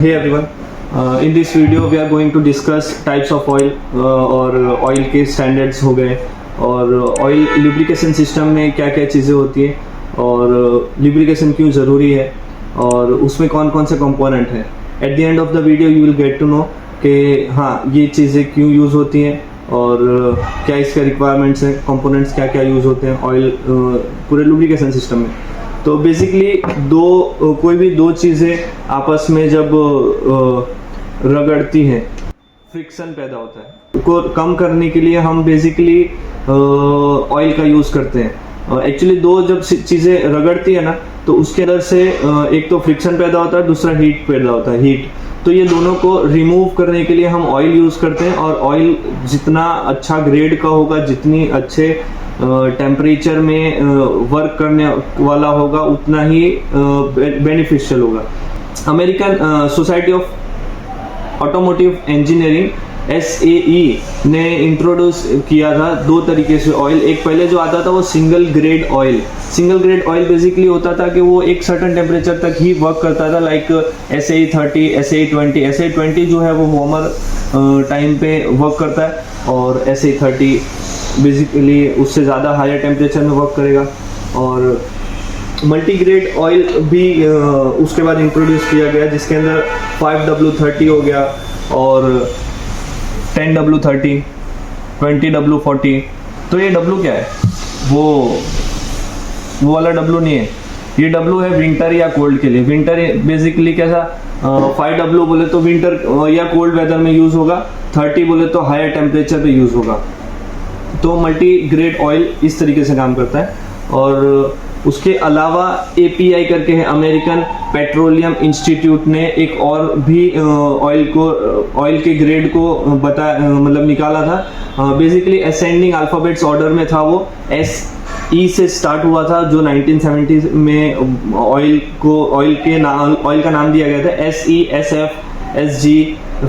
Hey everyone, in this video we are going to discuss types of oil और oil के standards हो गए और oil lubrication system में क्या क्या चीज़ें होती हैं और lubrication क्यों ज़रूरी है और उसमें कौन कौन से component हैं. At the end of the video you will get to know कि हाँ ये चीज़ें क्यों यूज़ होती हैं और क्या इसके requirements हैं, components क्या क्या यूज़ होते हैं oil पूरे lubrication system में. तो बेसिकली कोई भी दो चीज़ें आपस में जब रगड़ती हैं फ्रिक्शन पैदा होता है. को कम करने के लिए हम बेसिकली ऑयल का यूज़ करते हैं. एक्चुअली दो जब चीज़ें रगड़ती है ना तो उसके अंदर से एक तो फ्रिक्शन पैदा होता है, दूसरा हीट पैदा होता है, हीट. तो ये दोनों को रिमूव करने के लिए हम ऑयल यूज़ करते हैं और ऑयल जितना अच्छा ग्रेड का होगा, जितनी अच्छे टेम्परेचर में वर्क करने वाला होगा उतना ही बेनिफिशियल होगा. American society of automotive engineering SAE ने इंट्रोड्यूस किया था दो तरीके से ऑयल. एक पहले जो आता था वो single grade oil. Single grade oil basically होता था कि वो एक सर्टेन टेम्परेचर तक ही वर्क करता था, लाइक SAE30, SAE20. SAE20 जो है वो वार्मर टाइम पे वर्क करता है और SAE30 बेसिकली उससे ज़्यादा हायर टेम्परेचर में वर्क करेगा. और मल्टीग्रेड ऑयल भी उसके बाद इंट्रोड्यूस किया गया जिसके अंदर 5W30 हो गया और 10W30, 20W40. तो ये W क्या है? वो वाला W नहीं है. ये W है विंटर या कोल्ड के लिए. विंटर बेसिकली कैसा 5W बोले तो विंटर या कोल्ड वेदर में यूज़ होगा, 30 बोले तो हायर टेम्परेचर पे यूज़ होगा. तो मल्टी ग्रेड ऑयल इस तरीके से काम करता है. और उसके अलावा API करके है, अमेरिकन पेट्रोलियम इंस्टीट्यूट ने एक और भी ऑयल के ग्रेड को मतलब निकाला था. बेसिकली असेंडिंग अल्फ़ाबेट्स ऑर्डर में था. वो SE से स्टार्ट हुआ था जो 1970 में ऑयल का नाम दिया गया था SE, SF, SG.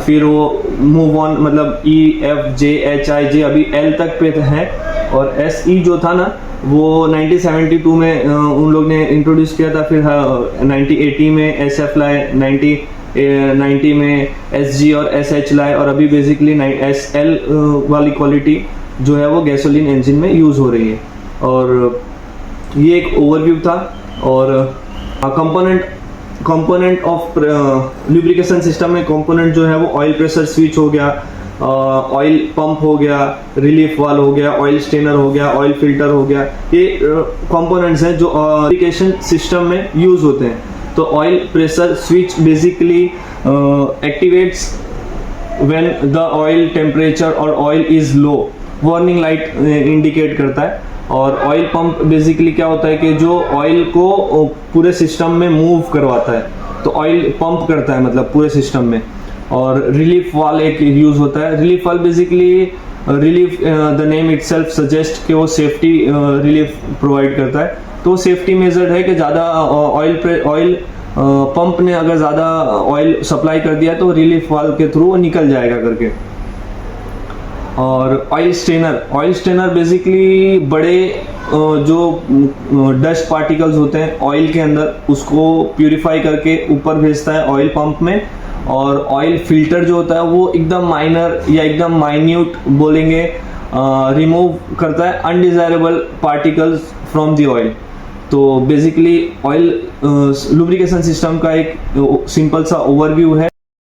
फिर वो मूव ऑन मतलब EFJHIJ अभी L तक पे है. और SE जो था ना वो 1972 में उन लोग ने इंट्रोड्यूस किया था. फिर 1980 में SF लाए, 1990 में SG और SH लाए और अभी बेसिकली SL वाली क्वालिटी जो है वो गैसोलीन इंजन में यूज़ हो रही है. और ये एक ओवरव्यू था. और कंपोनेंट ऑफ लुब्रिकेशन सिस्टम में कंपोनेंट जो है वो ऑयल प्रेशर स्विच हो गया, ऑयल पंप हो गया, रिलीफ वाल हो गया, ऑयल स्टेनर हो गया, ऑयल फिल्टर हो गया. ये कंपोनेंट्स हैं जो लुब्रिकेशन सिस्टम में यूज होते हैं. तो oil pressure switch basically activates when the oil temperature और oil is low. Warning light indicate करता है. और ऑयल पंप बेसिकली क्या होता है कि जो ऑयल को पूरे सिस्टम में मूव करवाता है. तो ऑयल पंप करता है मतलब पूरे सिस्टम में. और रिलीफ वाल एक यूज होता है. रिलीफ वाल basically relief the name itself suggest कि वो सेफ्टी रिलीफ प्रोवाइड करता है. तो सेफ्टी मेजर है कि ज़्यादा ऑयल पंप ने अगर ज़्यादा ऑयल सप्लाई कर दिया तो रिलीफ वाल के थ्रू वो निकल जाएगा करके. और ऑयल स्टेनर बेसिकली बड़े जो डस्ट पार्टिकल्स होते हैं ऑयल के अंदर उसको प्यूरिफाई करके ऊपर भेजता है ऑयल पंप में. और ऑयल फिल्टर जो होता है वो एकदम माइनर या एकदम माइन्यूट बोलेंगे रिमूव करता है undesirable particles from the oil. तो बेसिकली ऑयल लुब्रिकेशन सिस्टम का एक सिंपल सा ओवरव्यू है.